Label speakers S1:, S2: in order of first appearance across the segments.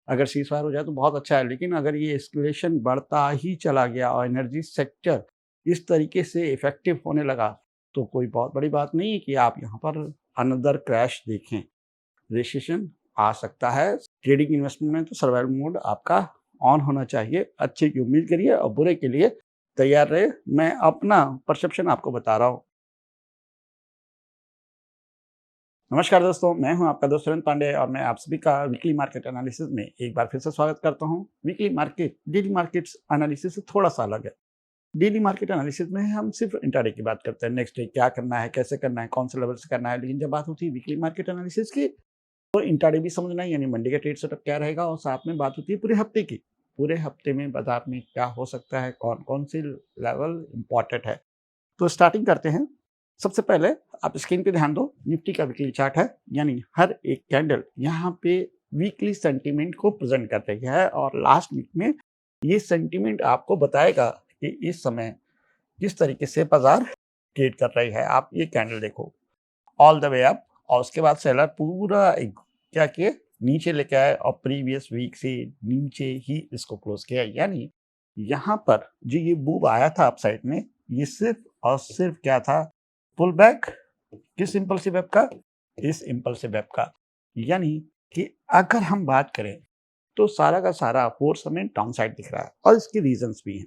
S1: अगर seize fire हो जाए तो बहुत अच्छा है, लेकिन अगर ये एस्केलेशन बढ़ता ही चला गया और एनर्जी सेक्टर इस तरीके से इफ़ेक्टिव होने लगा, तो कोई बहुत बड़ी बात नहीं है कि आप यहाँ पर अनदर क्रैश देखें। रिसेशन आ सकता है। ट्रेडिंग इन्वेस्टमेंट में तो सर्वाइवल मोड आपका ऑन होना चाहिए। अच्छे की उम्मीद करिए और बुरे के लिए तैयार रहिए। मैं अपना परसेप्शन आपको बता रहा हूँ। नमस्कार दोस्तों, मैं हूं आपका दोस्त सुरेंद्र पांडे और मैं आप सभी का वीकली मार्केट एनालिसिस में एक बार फिर से स्वागत करता हूं। Weekly market daily markets analysis से थोड़ा सा अलग है। डेली मार्केट एनालिसिस में हम सिर्फ इंट्राडे की बात करते हैं, नेक्स्ट डे क्या करना है, कैसे करना है, कौन से लेवल से करना है। लेकिन जब बात होती है वीकली मार्केट एनालिसिस की, तो इंट्राडे भी समझना है, यानी मंडे का ट्रेड सेटअप क्या रहेगा, और साथ में बात होती है पूरे हफ्ते की। पूरे हफ्ते में बाजार में क्या हो सकता है, कौन कौन से लेवल इंपॉर्टेंट है। तो स्टार्टिंग करते हैं। सबसे पहले आप स्क्रीन पे ध्यान दो, निफ्टी का वीकली चार्ट है, यानी हर एक कैंडल यहाँ पे वीकली सेंटीमेंट को प्रेजेंट कर रही है और लास्ट वीक में ये सेंटीमेंट आपको बताएगा कि इस समय किस तरीके से बाजार ट्रेड कर रही है। आप ये कैंडल देखो, ऑल द वे अप, और उसके बाद सेलर पूरा एक क्या किए, नीचे लेके आए और प्रीवियस वीक से नीचे ही इसको क्लोज किया। यानी यहाँ पर जो ये मूव आया था अप साइड में, ये सिर्फ और सिर्फ क्या था, पुल बैक। किस इम्पल्सिव वेब का? इस इम्पल्सिव वेब का। यानी कि अगर हम बात करें तो सारा का सारा फोर्स हमें डाउन साइड दिख रहा है और इसके रीजंस भी हैं।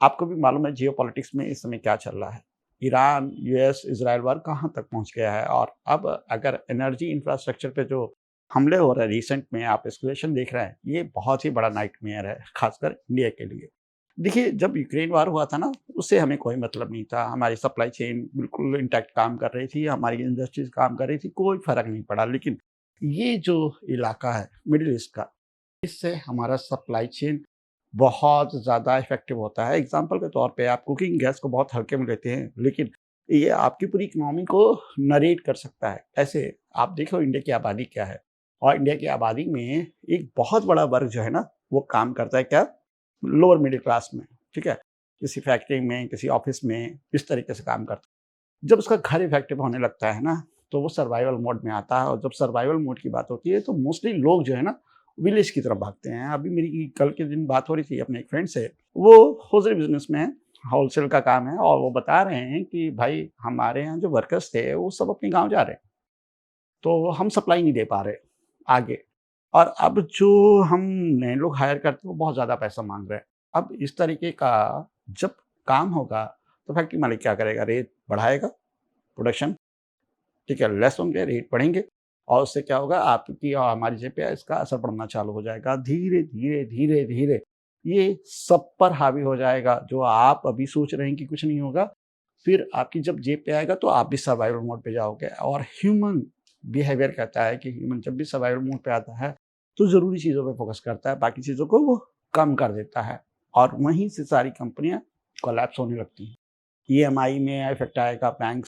S1: आपको भी मालूम है जियोपॉलिटिक्स में इस समय क्या चल रहा है। ईरान, यूएस, इजराइल वार कहाँ तक पहुंच गया है, और अब अगर एनर्जी इंफ्रास्ट्रक्चर पे जो हमले हो रहे हैं रिसेंट में, आप एस्केलेशन देख रहे हैं, ये बहुत ही बड़ा नाइटमेयर है, खासकर इंडिया के लिए। देखिए, जब यूक्रेन वार हुआ था ना, उससे हमें कोई मतलब नहीं था। हमारी सप्लाई चेन बिल्कुल इंटैक्ट काम कर रही थी, हमारी इंडस्ट्रीज काम कर रही थी, कोई फ़र्क नहीं पड़ा। लेकिन ये जो इलाका है मिडल ईस्ट का, इससे हमारा सप्लाई चेन बहुत ज़्यादा इफ़ेक्टिव होता है। एग्ज़ाम्पल के तौर पे आप कुकिंग गैस को बहुत हल्के में लेते हैं, लेकिन ये आपकी पूरी इकोनॉमी को नरेट कर सकता है। ऐसे आप देखो इंडिया की आबादी क्या है, और इंडिया की आबादी में एक बहुत बड़ा वर्ग जो है ना, वो काम करता है क्या? लोअर मिडिल क्लास में, ठीक है? किसी फैक्ट्री में, किसी ऑफ़िस में, इस तरीके से काम करता है। जब उसका घर इफ़ेक्टिव होने लगता है ना, तो वो सर्वाइवल मोड में आता है, और जब सर्वाइवल मोड की बात होती है, तो मोस्टली लोग जो है ना, विलेज की तरफ भागते हैं। अभी मेरी कल के दिन बात हो रही थी अपने एक फ्रेंड से, वो होलसेल बिज़नेस में है, होलसेल का काम है, और वो बता रहे हैं कि भाई हमारे यहाँ जो वर्कर्स थे, वो सब अपने गाँव जा रहे हैं, तो हम सप्लाई नहीं दे पा रहे आगे। और अब जो हम नए लोग हायर करते हैं, वो बहुत ज़्यादा पैसा माँग रहे हैं। अब इस तरीके का जब काम होगा, तो फैक्ट्री मालिक क्या करेगा? रेट बढ़ाएगा, प्रोडक्शन, ठीक है, लेस होंगे, रेट बढ़ेंगे, और उससे क्या होगा, आपकी और हमारी जेब पे इसका असर पड़ना चालू हो जाएगा। धीरे, धीरे, धीरे, धीरे ये सब पर हावी हो जाएगा। जो आप अभी सोच रहे हैं कि कुछ नहीं होगा, फिर आपकी जब जेब पे आएगा तो आप भी सर्वाइवल मोड पे जाओगे। और ह्यूमन बिहेवियर कहता है कि ह्यूमन जब भी सर्वाइवल मोड पे आता है, तो ज़रूरी चीज़ों पे फ़ोकस करता है, बाकी चीज़ों को वो कम कर देता है, और वहीं से सारी कंपनियाँ कोलैप्स होने लगती हैं। ईएमआई में इफ़ेक्ट आएगा, बैंक।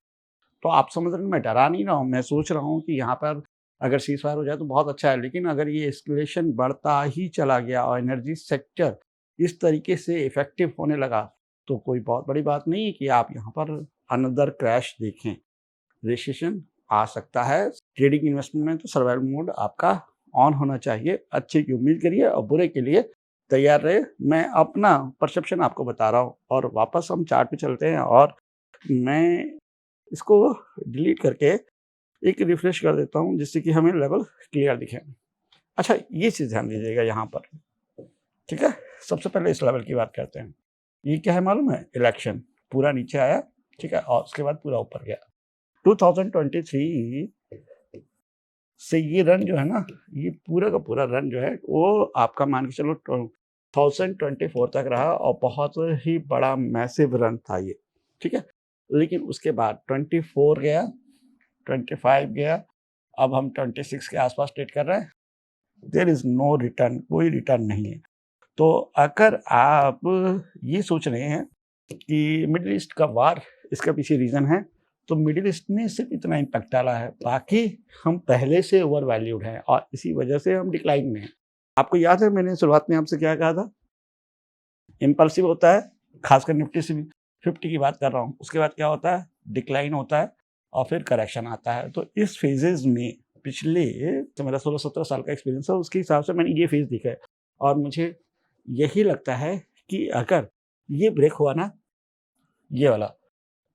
S1: तो आप समझ रहे हैं, मैं डरा नहीं रहा हूँ, मैं सोच रहा हूँ कि यहाँ पर अगर सीज़ फायर हो जाए तो बहुत अच्छा है, लेकिन अगर ये एस्केलेशन बढ़ता ही चला गया और एनर्जी सेक्टर इस तरीके से इफ़ेक्टिव होने लगा, तो कोई बहुत बड़ी बात नहीं है कि आप यहाँ पर अनदर क्रैश देखें। रिसेशन आ सकता है। ट्रेडिंग इन्वेस्टमेंट में तो सर्वाइवल मोड आपका ऑन होना चाहिए। अच्छे की उम्मीद करिए और बुरे के लिए तैयार रहिए। मैं अपना परसेप्शन आपको बता रहा हूँ, और वापस हम चार्ट पे चलते हैं, और मैं इसको डिलीट करके एक रिफ्रेश कर देता हूँ, जिससे कि हमें लेवल क्लियर दिखे। अच्छा, ये चीज़ ध्यान दीजिएगा यहाँ पर, ठीक है? सबसे पहले इस लेवल की बात करते हैं। ये क्या है मालूम है? इलेक्शन पूरा नीचे आया, ठीक है? और उसके बाद पूरा ऊपर गया। 2023 से ये रन जो है ना, ये पूरा का पूरा रन जो है, वो आपका मान के चलो 2024 तक रहा, और बहुत ही बड़ा मैसिव रन था ये, ठीक है? लेकिन उसके बाद 24 गया, 25 गया, अब हम 26 के आसपास ट्रेड कर रहे हैं। देयर इज़ नो रिटर्न, कोई रिटर्न नहीं है। तो अगर आप ये सोच रहे हैं कि मिडल ईस्ट का वार इसका पीछे रीज़न है, तो मिडल ईस्ट ने सिर्फ इतना इम्पैक्ट डाला है, बाकी हम पहले से ओवर वैल्यूड हैं और इसी वजह से हम डिक्लाइन में हैं। आपको याद है मैंने शुरुआत में आपसे क्या कहा था? इम्पल्सिव होता है, खासकर निफ्टी से भी 50 की बात कर रहा हूँ। उसके बाद क्या होता है? डिक्लाइन होता है, और फिर करेक्शन आता है। तो इस फेजेज़ में पिछले जो मेरा 16-17 साल का एक्सपीरियंस है उसके हिसाब से मैंने ये फेज़ देखा है और मुझे यही लगता है कि अगर ये ब्रेक हुआ ना, ये वाला,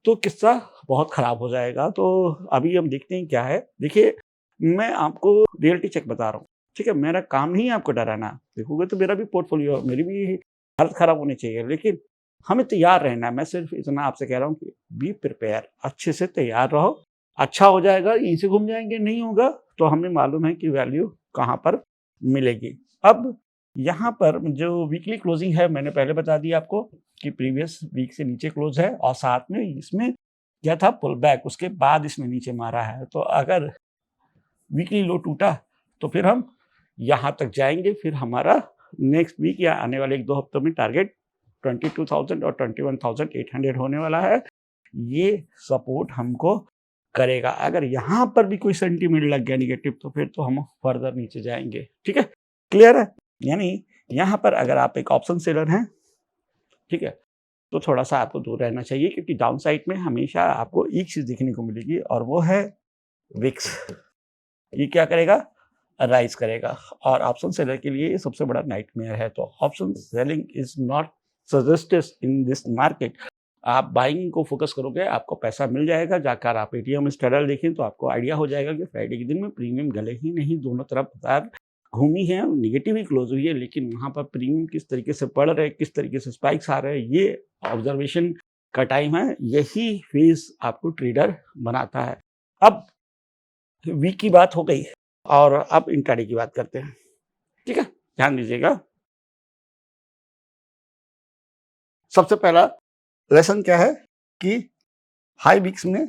S1: तो किस्सा बहुत ख़राब हो जाएगा। तो अभी हम देखते हैं क्या है। देखिए, मैं आपको रियलिटी चेक बता रहा हूँ, ठीक है? मेरा काम नहीं है आपको डराना। देखोगे तो मेरा भी पोर्टफ़ोलियो, मेरी भी हालत ख़राब होनी चाहिए, लेकिन हमें तैयार रहना है। मैं सिर्फ़ इतना आपसे कह रहा हूँ कि बी प्रिपेयर, अच्छे से तैयार रहो। अच्छा हो जाएगा, यहीं से घूम जाएँगे, नहीं होगा तो हमें मालूम है कि वैल्यू कहाँ पर मिलेगी। अब यहाँ पर जो वीकली क्लोज़िंग है, मैंने पहले बता दिया आपको कि प्रीवियस वीक से नीचे क्लोज़ है और साथ में इसमें क्या था, पुल बैक, उसके बाद इसने नीचे मारा है। तो अगर वीकली लो टूटा तो फिर हम यहाँ तक जाएँगे, फिर हमारा नेक्स्ट वीक या आने वाले 1-2 हफ्तों में टारगेट 22,000 और 21,800 होने वाला है। ये सपोर्ट हमको करेगा। अगर यहाँ पर भी कोई सेंटीमेंट लग गया नेगेटिव तो फिर तो हम फर्दर नीचे जाएँगे। ठीक है? क्लियर है? यानी यहाँ पर अगर आप एक ऑप्शन सेलर हैं, ठीक है? तो थोड़ा-सा आपको दूर रहना चाहिए क्योंकि डाउन साइड में हमेशा आपको एक चीज़ देखने को मिलेगी और वो है विक्स। ये क्या करेगा? राइज़ करेगा और ऑप्शन सेलर के लिए ये सबसे बड़ा नाइटमेयर है। तो option selling is not suggested in this market. आप बाइंग को फ़ोकस करोगे, आपको पैसा मिल जाएगा। जाकर आप एटीएम स्टेरल देखें तो आपको आइडिया हो जाएगा कि फ्राइडे के दिन में प्रीमियम गले ही नहीं, दोनों तरफ बाजार घूमी है, नेगेटिव ही क्लोज़ हुई है, लेकिन वहाँ पर प्रीमियम किस तरीके से बढ़ रहे हैं, किस तरीके से स्पाइक्स आ रहे हैं, ये ऑब्ज़र्वेशन का टाइम है। यही फ़ेज़ आपको ट्रेडर बनाता है। अब वीक की बात हो गई और अब इंट्राडे की बात करते हैं। ठीक है? ध्यान दीजिएगा। सबसे पहला लेसन क्या है कि हाई वीक्स में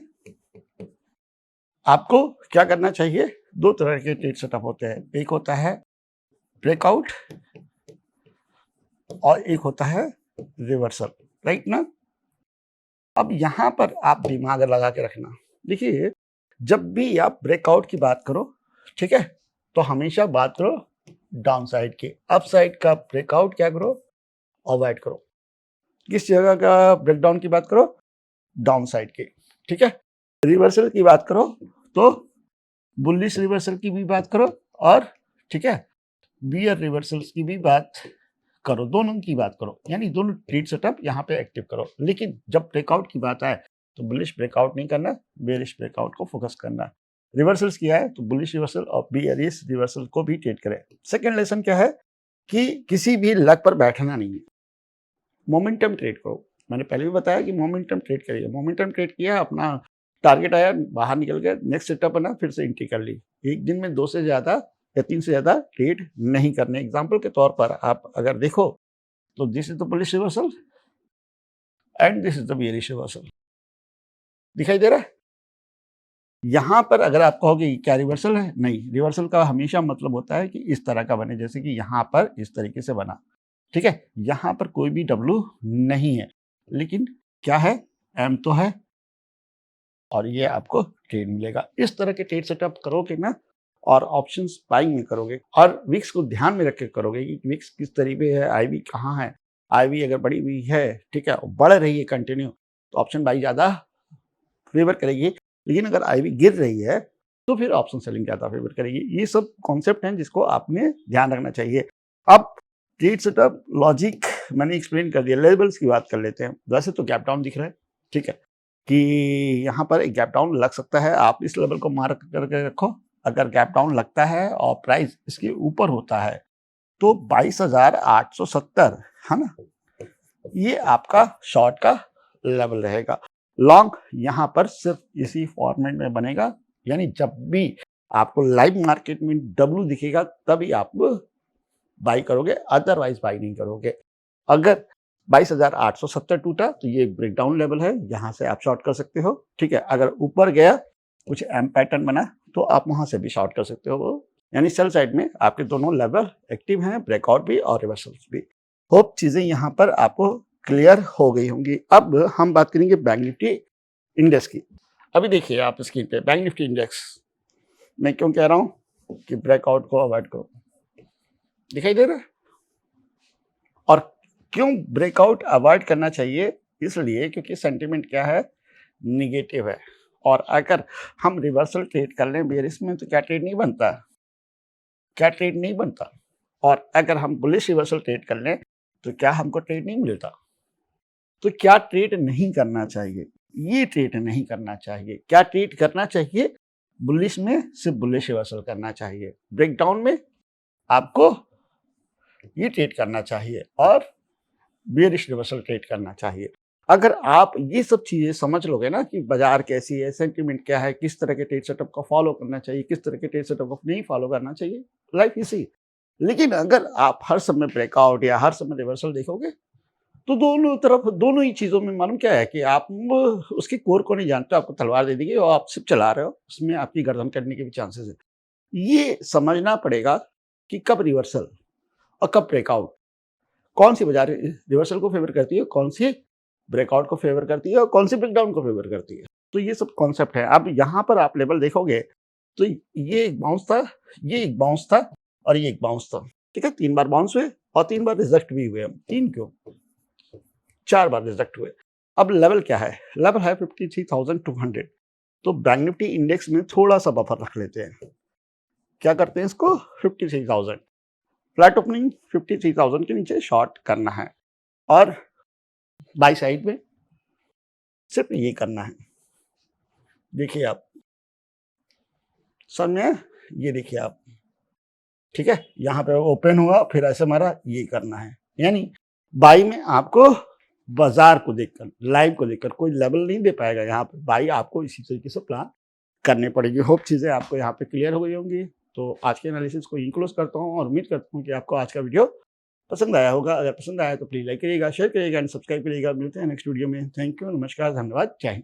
S1: आपको क्या करना चाहिए? 2 तरह के ट्रेड सेटअप होते हैं। एक होता है ब्रेकआउट और एक होता है रिवर्सल, राइट ना? अब यहाँ पर आप दिमाग लगा के रखना। देखिए, जब भी आप ब्रेकआउट की बात करो, ठीक है? तो हमेशा बात करो डाउन साइड की। अप साइड का ब्रेकआउट क्या करो? अवॉइड करो। किस जगह का ब्रेकडाउन की बात करो? डाउन साइड की, ठीक है? रिवर्सल की बात करो तो बुलिश रिवर्सल की भी बात करो और ठीक है, बियर रिवर्सल्स की भी बात करो, दोनों की बात करो, यानी दोनों ट्रेड सेटअप यहाँ पे एक्टिव करो। लेकिन जब ब्रेकआउट की बात आए तो बुलिश ब्रेकआउट नहीं करना, बेयरिश ब्रेकआउट को फोकस करना। रिवर्सल्स किया है तो बुलिश रिवर्सल और बियरिश रिवर्सल को भी ट्रेड करें। सेकेंड लेसन क्या है कि किसी भी लक पर बैठना नहीं है, मोमेंटम ट्रेड करो। मैंने पहले भी बताया कि मोमेंटम ट्रेड करिए। मोमेंटम ट्रेड किया, अपना टारगेट आया, बाहर निकल गया, नेक्स्ट सेटअप बना, फिर से एंट्री कर ली। एक दिन में 2 से ज़्यादा या 3 से ज़्यादा ट्रेड नहीं करने। एग्जांपल के तौर पर आप अगर देखो तो this is the bullish reversal and this is the bearish reversal. दिखाई दे रहा है? यहाँ पर अगर आप कहोगे क्या रिवर्सल है? नहीं, रिवर्सल का हमेशा मतलब होता है कि इस तरह का बने, जैसे कि यहाँ पर इस तरीके से बना। ठीक है? यहाँ पर कोई भी डब्ल्यू नहीं है, लेकिन क्या है? एम तो है और ये आपको ट्रेड मिलेगा। इस तरह के ट्रेड सेटअप करोगे ना और ऑप्शंस बाइंग में करोगे और विक्स को ध्यान में रख के करोगे कि विक्स किस तरीके है, आईवी कहाँ है। आईवी अगर बढ़ी हुई है, ठीक है, और बढ़ रही है कंटिन्यू, तो ऑप्शन बाई ज़्यादा फेवर करेगी। लेकिन अगर आईवी गिर रही है तो फिर ऑप्शन सेलिंग ज़्यादा फेवर करेगी। ये सब कॉन्सेप्ट हैं जिसको आपने ध्यान रखना चाहिए। अब ट्रेड सेटअप लॉजिक मैंने एक्सप्लेन कर दिया। लेवल्स की बात कर लेते हैं। वैसे तो गैप डाउन दिख रहा है, ठीक है, कि यहाँ पर एक गैप डाउन लग सकता है। आप इस लेवल को मार्क करके रखो। अगर गैप डाउन लगता है और प्राइस इसके ऊपर होता है तो 22,870, है ना, ये आपका शॉर्ट का लेवल रहेगा। लॉन्ग यहाँ पर सिर्फ इसी फॉर्मेट में बनेगा, यानी जब भी आपको लाइव मार्केट में डब्ल्यू दिखेगा तभी आप बाई करोगे, अदरवाइज बाई नहीं करोगे। अगर 22,870 टूटा तो ये ब्रेकडाउन लेवल है, यहाँ से आप शॉर्ट कर सकते हो, ठीक है। अगर ऊपर गया, कुछ एम पैटर्न बना, तो आप वहाँ से भी शॉर्ट कर सकते हो। यानी सेल साइड में आपके दोनों लेवल एक्टिव हैं, ब्रेकआउट भी और रिवर्सल्स भी। होप चीज़ें यहाँ पर आपको क्लियर हो गई होंगी। अब हम बात करेंगे बैंक निफ्टी इंडेक्स की। अभी देखिए आप स्क्रीन पे बैंक निफ्टी इंडेक्स, मैं क्यों कह रहा हूँ कि ब्रेकआउट को अवॉइड करो, दिखाई दे रहा है? और क्यों ब्रेकआउट अवॉइड करना चाहिए? इसलिए क्योंकि सेंटिमेंट क्या है? नेगेटिव है और अगर हम रिवर्सल ट्रेड कर लें बेयरिश में तो क्या ट्रेड नहीं बनता? क्या ट्रेड नहीं बनता? और अगर हम बुलिश रिवर्सल ट्रेड कर लें तो क्या हमको ट्रेड नहीं मिलता? तो क्या ट्रेड नहीं करना चाहिए? ये ट्रेड नहीं करना चाहिए। क्या ट्रेड करना चाहिए? बुलिश में सिर्फ बुलिश रिवर्सल करना चाहिए। ब्रेकडाउन में आपको ये ट्रेड करना चाहिए और बेयरिश रिवर्सल ट्रेड करना चाहिए। अगर आप ये सब चीज़ें समझ लोगे ना कि बाजार कैसी है, सेंटिमेंट क्या है, किस तरह के ट्रेड सेटअप को फॉलो करना चाहिए, किस तरह के ट्रेड सेटअप को नहीं फॉलो करना चाहिए, लाइफ इजी। लेकिन अगर आप हर समय ब्रेकआउट या हर समय रिवर्सल देखोगे तो दोनों तरफ दोनों ही चीज़ों में मालूम क्या है कि आप उसकी कोर को नहीं जानते, आपको तलवार दे दी गई और आप सिर्फ चला रहे हो, उसमें आपकी गर्दन कटने के भी चांसेस है। ये समझना पड़ेगा कि कब रिवर्सल और कब ब्रेकआउट, कौन सी बाजार रिवर्सल को फेवर करती है, कौन सी ब्रेकआउट को फेवर करती है और कौन सी ब्रेकडाउन को फेवर करती है। तो ये सब कॉन्सेप्ट है। अब यहाँ पर आप लेवल देखोगे तो ये एक बाउंस था, ये एक बाउंस था और ये एक बाउंस था। ठीक है, 3 बार बाउंस हुए और 3 बार रिजेक्ट भी हुए। हम 3 क्यों, 4 बार रिजेक्ट हुए। अब लेवल क्या है? लेवल है 53,200। तो बैंक निफ्टी इंडेक्स में थोड़ा सा बफर रख लेते हैं। क्या करते हैं इसको? 53,000 फ्लैट ओपनिंग 53,000 के नीचे शॉर्ट करना है और बाई साइड में सिर्फ ये करना है। देखिए आप समझ में, ये देखिए आप, ठीक है, यहाँ पे ओपन हुआ फिर ऐसे मारा, ये करना है। यानी बाई में आपको बाजार को देखकर, लाइव को देखकर कोई लेवल नहीं दे पाएगा। यहाँ पे बाई आपको इसी तरीके से प्लान करनी पड़ेगी। होप चीज़ें आपको यहाँ पे क्लियर हो गई होंगी। तो आज के एनालिसिस को यहीं क्लोज करता हूँ और उम्मीद करता हूँ कि आपको आज का वीडियो पसंद आया होगा। अगर पसंद आया तो प्लीज़ लाइक करिएगा, शेयर करिएगा एंड सब्सक्राइब करिएगा। मिलते हैं नेक्स्ट वीडियो में। थैंक यू, नमस्कार, धन्यवाद, जय हिंद।